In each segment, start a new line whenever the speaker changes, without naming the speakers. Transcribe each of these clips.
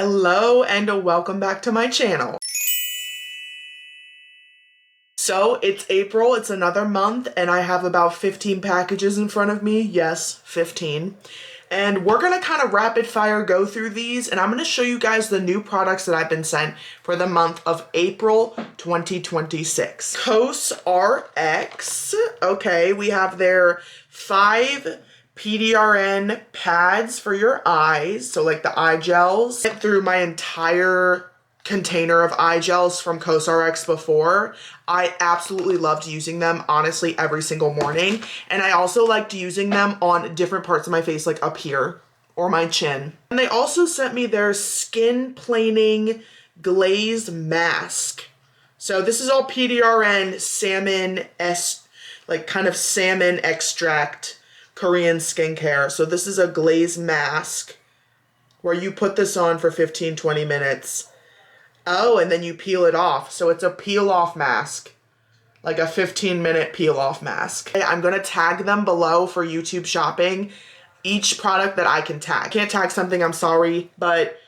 Hello and welcome back to my channel. So it's April, it's another month, and I have about 15 packages in front of me. Yes, 15. And we're gonna kind of rapid fire go through these, and I'm gonna show you guys the new products that I've been sent for the month of April 2026. Kiehl's RX. Okay, we have their 5 PDRN pads for your eyes, so like the eye gels. I went through my entire container of eye gels from Kiehl's RX before. I absolutely loved using them, honestly, every single morning. And I also liked using them on different parts of my face, like up here or my chin. And they also sent me their skin planing glazed mask. So this is all PDRN salmon, like kind of salmon extract Korean skincare. So this is a glazed mask where you put this on for 15-20 minutes. Oh, and then you peel it off. So it's a peel off mask, like a 15-minute peel off mask. I'm gonna tag them below for YouTube shopping. Each product that I can tag. Can't tag something, I'm sorry, but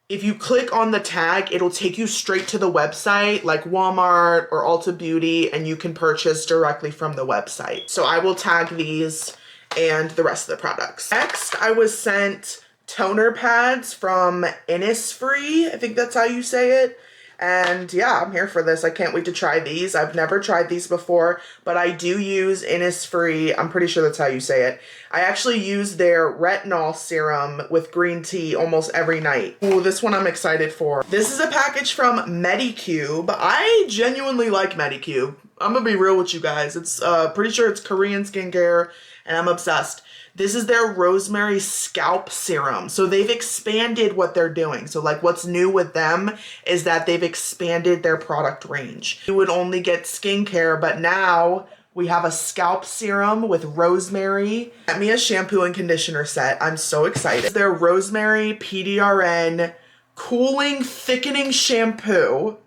if you click on the tag, it'll take you straight to the website, like Walmart or Ulta Beauty, and you can purchase directly from the website. So I will tag these and the rest of the products. Next, I was sent toner pads from Innisfree. I think that's how you say it. And yeah, I'm here for this. I can't wait to try these. I've never tried these before, but I do use Innisfree. I'm pretty sure that's how you say it. I actually use their retinol serum with green tea almost every night. Ooh, this one I'm excited for. This is a package from Medicube. I genuinely like Medicube. I'm gonna be real with you guys. It's pretty sure it's Korean skincare, and I'm obsessed. This is their rosemary scalp serum. So they've expanded what they're doing. So like what's new with them is that they've expanded their product range. You would only get skincare, but now we have a scalp serum with rosemary. Get me a shampoo and conditioner set. I'm so excited. Their rosemary PDRN cooling thickening shampoo.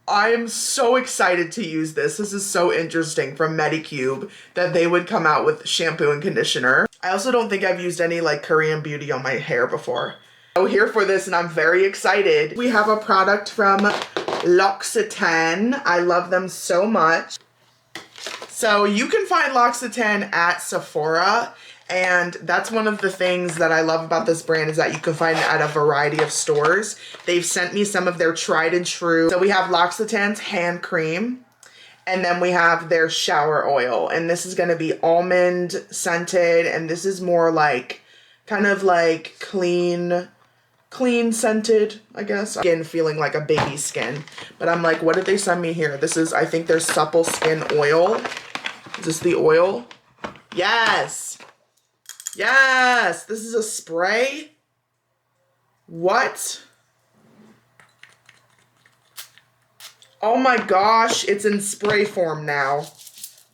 I am so excited to use this. This is so interesting from Medicube that they would come out with shampoo and conditioner. I also don't think I've used any like Korean beauty on my hair before. I'm here for this and I'm very excited. We have a product from L'Occitane. I love them so much. So you can find L'Occitane at Sephora. And that's one of the things that I love about this brand is that you can find it at a variety of stores. They've sent me some of their tried and true. So we have L'Occitane's hand cream, and then we have their shower oil. And this is gonna be almond scented, and this is more like, kind of like clean scented, I guess. Skin feeling like a baby skin. But I'm like, what did they send me here? This is, I think their supple skin oil. Is this the oil? Yes! Yes, this is a spray. What? Oh my gosh, it's in spray form now.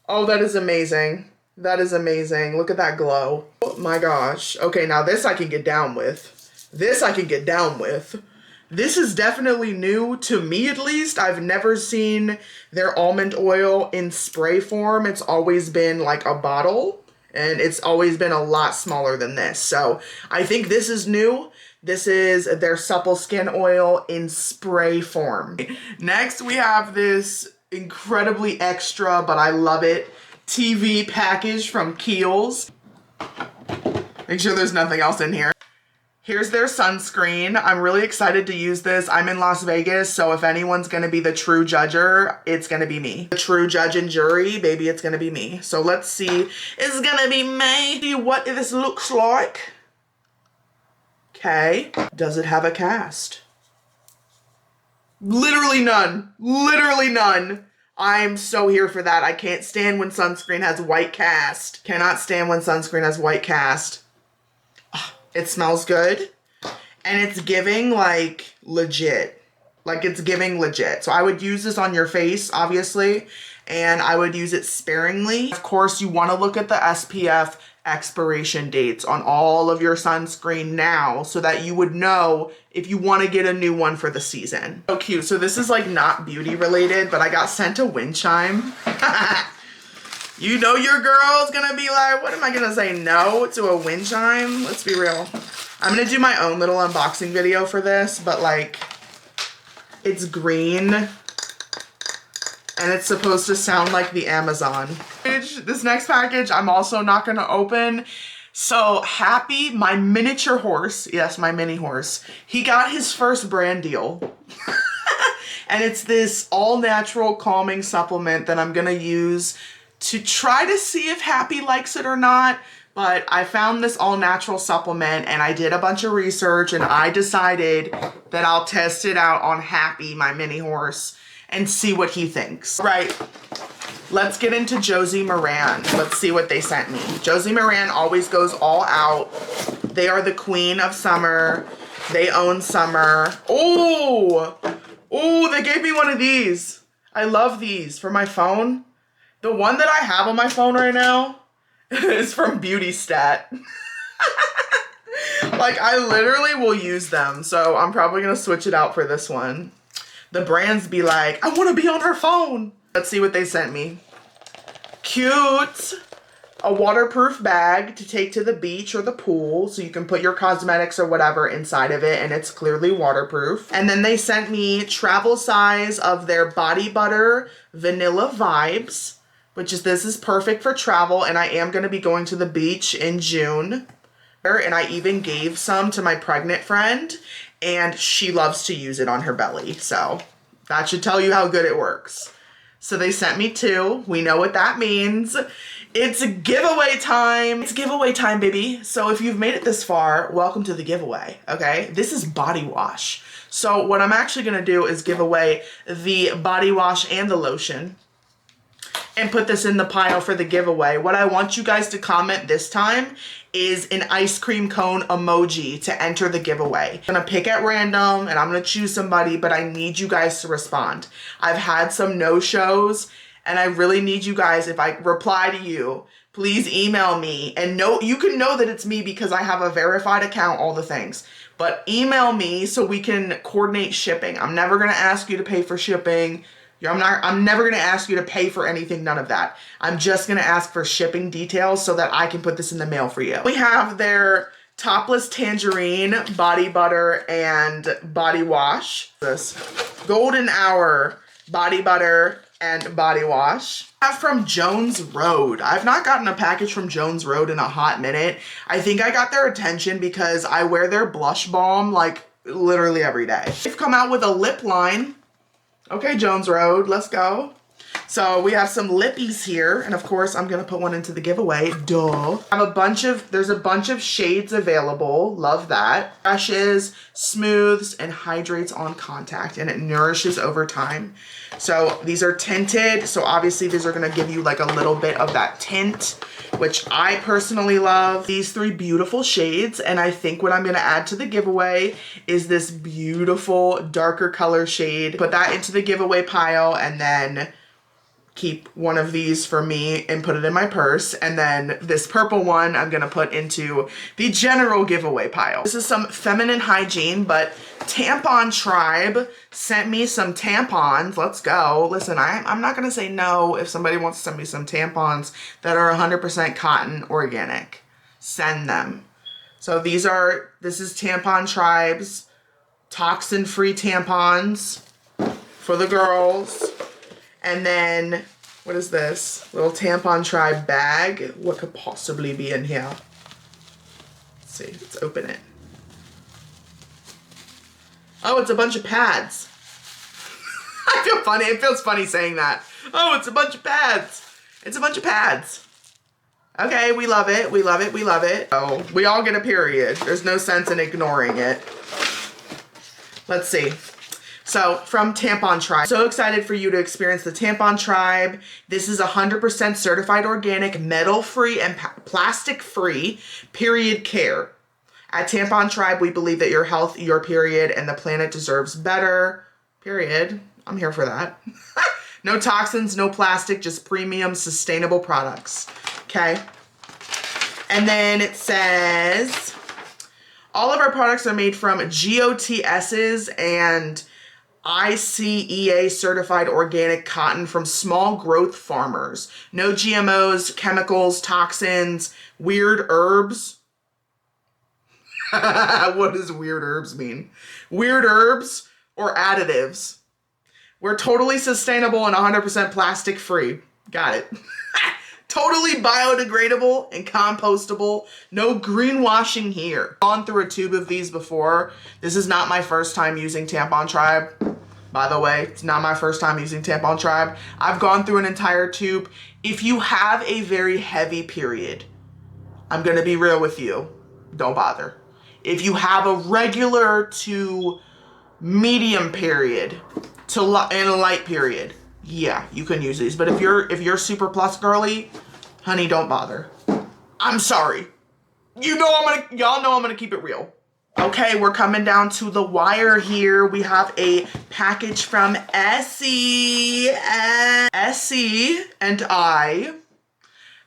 Oh, that is amazing. That is amazing. Look at that glow. Oh my gosh. Okay, now this I can get down with. This I can get down with. This is definitely new to me, at least. I've never seen their almond oil in spray form. It's always been like a bottle. And it's always been a lot smaller than this. So I think this is new. This is their supple skin oil in spray form. Next, we have this incredibly extra, but I love it, TV package from Kiehls. Make sure there's nothing else in here. Here's their sunscreen. I'm really excited to use this. I'm in Las Vegas, so if anyone's gonna be the true judger, it's gonna be me. The true judge and jury, baby, it's gonna be me. So let's see. It's gonna be me. See what this looks like. Okay. Does it have a cast? Literally none. Literally none. I'm so here for that. I can't stand when sunscreen has white cast. Cannot stand when sunscreen has white cast. It smells good, and it's giving, like, legit. Like, it's giving legit. So I would use this on your face, obviously, and I would use it sparingly. Of course, you want to look at the SPF expiration dates on all of your sunscreen now so that you would know if you want to get a new one for the season. So cute. So this is, like, not beauty related, but I got sent a wind chime. You know your girl's gonna be like, what am I gonna say no to a wind chime? Let's be real. I'm gonna do my own little unboxing video for this, but like, it's green and it's supposed to sound like the Amazon. This next package I'm also not gonna open. So Happy, my miniature horse, yes, my mini horse, he got his first brand deal. And it's this all-natural calming supplement that I'm gonna use to try to see if Happy likes it or not. But I found this all-natural supplement and I did a bunch of research and I decided that I'll test it out on Happy, my mini horse, and see what he thinks. Right, let's get into Josie Maran. Let's see what they sent me. Josie Maran always goes all out. They are the queen of summer. They own summer. Oh, they gave me one of these. I love these for my phone. The one that I have on my phone right now is from Beauty Stat. Like, I literally will use them, so I'm probably gonna switch it out for this one. The brands be like, I wanna be on her phone. Let's see what they sent me. Cute. A waterproof bag to take to the beach or the pool, so you can put your cosmetics or whatever inside of it and it's clearly waterproof. And then they sent me travel size of their body butter vanilla vibes, which is, this is perfect for travel, and I am going to be going to the beach in June. And I even gave some to my pregnant friend and she loves to use it on her belly, so that should tell you how good it works. So they sent me 2. We know what that means. It's giveaway time. It's giveaway time, baby. So if you've made it this far, welcome to the giveaway, okay? This is body wash. So what I'm actually gonna do is give away the body wash and the lotion and put this in the pile for the giveaway. What I want you guys to comment this time is an ice cream cone emoji to enter the giveaway. I'm gonna pick at random and I'm gonna choose somebody, but I need you guys to respond. I've had some no-shows and I really need you guys, if I reply to you, please email me and you can know that it's me because I have a verified account, all the things. But email me so we can coordinate shipping. I'm never gonna ask you to pay for shipping. I'm never gonna ask you to pay for anything, none of that. I'm just gonna ask for shipping details so that I can put this in the mail for you. We have their Topless Tangerine body butter and body wash. This Golden Hour body butter and body wash. I have from Jones Road. I've not gotten a package from Jones Road in a hot minute. I think I got their attention because I wear their blush balm like literally every day. They've come out with a lip line. Okay, Jones Road, let's go. So we have some lippies here, and of course I'm gonna put one into the giveaway, duh. There's a bunch of shades available, love that. Brushes, smooths, and hydrates on contact, and it nourishes over time. So these are tinted, so obviously these are gonna give you like a little bit of that tint, which I personally love. These 3 beautiful shades, and I think what I'm gonna add to the giveaway is this beautiful darker color shade. Put that into the giveaway pile, and then keep one of these for me and put it in my purse. And then this purple one I'm gonna put into the general giveaway pile. This is some feminine hygiene, but Tampon Tribe sent me some tampons. Let's go. Listen, I'm not gonna say no if somebody wants to send me some tampons that are 100% cotton organic. Send them. So this is Tampon Tribe's toxin-free tampons for the girls. And then, what is this? Little Tampon Tribe bag. What could possibly be in here? Let's see, let's open it. Oh, it's a bunch of pads. I feel funny, it feels funny saying that. Oh, it's a bunch of pads. It's a bunch of pads. Okay, we love it, we love it, we love it. Oh, we all get a period. There's no sense in ignoring it. Let's see. So from Tampon Tribe, so excited for you to experience the Tampon Tribe. This is 100% certified organic, metal-free, and plastic-free period care. At Tampon Tribe, we believe that your health, your period, and the planet deserves better. Period. I'm here for that. No toxins, no plastic, just premium, sustainable products. Okay. And then it says, all of our products are made from GOTS's and ICEA certified organic cotton from small growth farmers. No GMOs, chemicals, toxins, weird herbs. What does weird herbs mean? Weird herbs or additives. We're totally sustainable and 100% plastic free. Got it. Totally biodegradable and compostable. No greenwashing here. I've gone through a tube of these before. This is not my first time using Tampon Tribe. By the way, it's not my first time using Tampon Tribe. I've gone through an entire tube. If you have a very heavy period, I'm gonna be real with you, don't bother. If you have a regular to medium period and a light period, yeah, you can use these. But if you're super plus girly, honey, don't bother. I'm sorry. Y'all know I'm gonna keep it real. Okay, we're coming down to the wire here. We have a package from Essie. Essie and I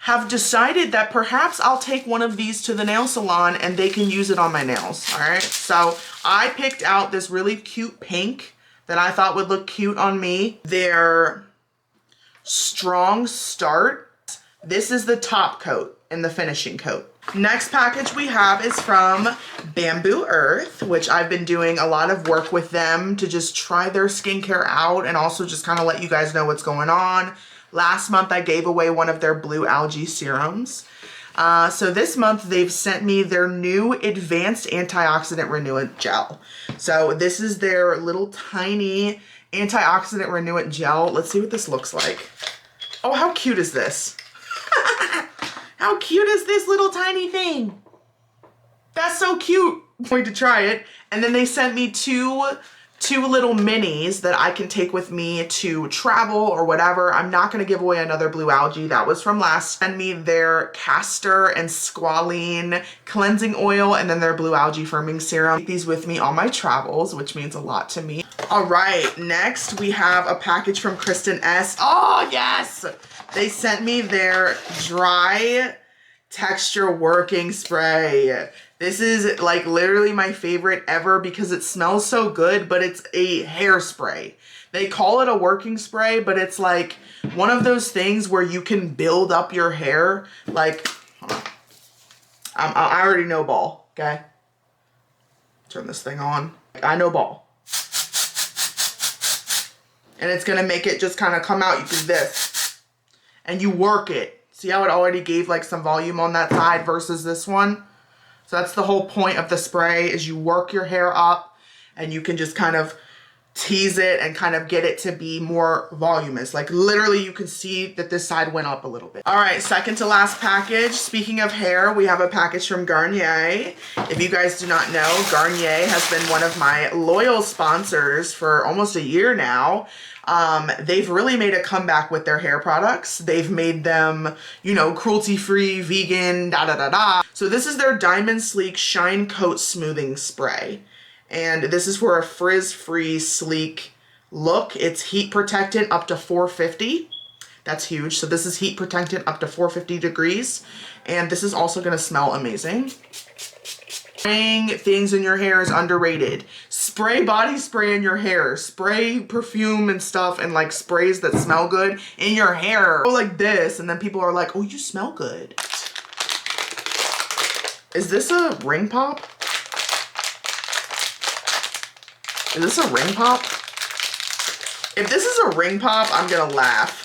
have decided that perhaps I'll take one of these to the nail salon and they can use it on my nails, all right? So I picked out this really cute pink that I thought would look cute on me. They're Strong Start. This is the top coat and the finishing coat. Next package we have is from Bamboo Earth, which I've been doing a lot of work with them to just try their skincare out and also just kind of let you guys know what's going on. Last month I gave away one of their blue algae serums. So this month they've sent me their new advanced antioxidant renewant gel. So this is their little tiny antioxidant renewant gel. Let's see what this looks like. Oh, how cute is this? How cute is this little tiny thing? That's so cute. I'm going to try it. And then they sent me two little minis that I can take with me to travel or whatever. I'm not going to give away another blue algae. That was from last. Send me their castor and squalene cleansing oil and then their blue algae firming serum. Take these with me on my travels, which means a lot to me. All right, next we have a package from Kristen S. Oh, yes! They sent me their dry texture working spray. This is like literally my favorite ever because it smells so good, but it's a hairspray. They call it a working spray, but it's like one of those things where you can build up your hair. Like, hold on. I already know ball, okay? Turn this thing on. I know ball. And it's gonna make it just kind of come out. You do this. And you work it. See how it already gave like some volume on that side versus this one? So that's the whole point of the spray is you work your hair up and you can just kind of tease it and kind of get it to be more voluminous. Like literally you can see that this side went up a little bit. All right, second to last package. Speaking of hair, we have a package from Garnier. If you guys do not know, Garnier has been one of my loyal sponsors for almost a year now. They've really made a comeback with their hair products. They've made them, you know, cruelty-free, vegan, da-da-da-da. So this is their Diamond Sleek Shine Coat Smoothing Spray. And this is for a frizz-free, sleek look. It's heat protectant up to 450. That's huge. So this is heat protectant up to 450 degrees. And this is also gonna smell amazing. Spraying things in your hair is underrated. Spray body spray in your hair. Spray perfume and stuff and like sprays that smell good in your hair. Go like this and then people are like, oh, you smell good. Is this a ring pop? Is this a ring pop? If this is a ring pop, I'm gonna laugh.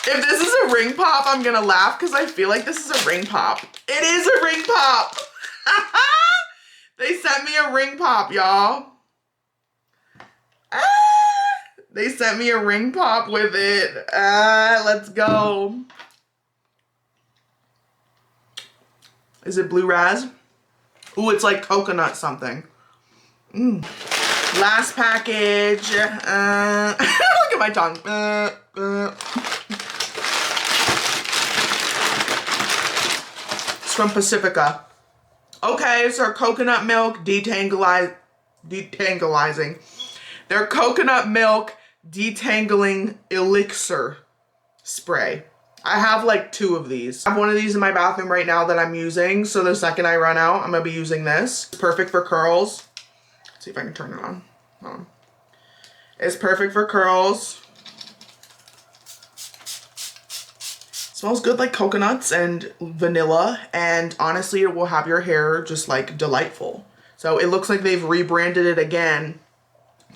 If this is a ring pop, I'm gonna laugh because I feel like this is a ring pop. It is a ring pop. They sent me a ring pop, y'all. They sent me a ring pop with it. Let's go. Is it blue raz? Ooh, it's like coconut something. Last package. Look at my tongue. It's from Pacifica. Okay, it's our coconut milk detangling. Their coconut milk detangling elixir spray. I have like 2 of these. I have one of these in my bathroom right now that I'm using. So the second I run out, I'm gonna be using this. It's perfect for curls. Let's see if I can turn it on. Hold on. It's perfect for curls. Smells good like coconuts and vanilla, and honestly it will have your hair just like delightful. So it looks like they've rebranded it again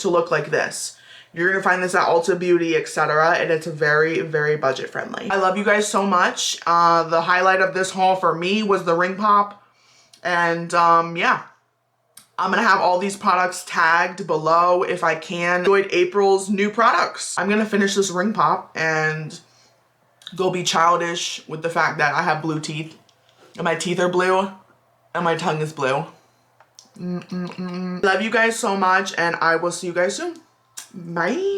to look like this. You're gonna find this at Ulta Beauty, etc. And it's very, very budget friendly. I love you guys so much. The highlight of this haul for me was the ring pop. And yeah, I'm gonna have all these products tagged below if I can. Enjoyed April's new products. I'm gonna finish this ring pop and go be childish with the fact that I have blue teeth. And my teeth are blue. And my tongue is blue. Love you guys so much, and I will see you guys soon. Bye.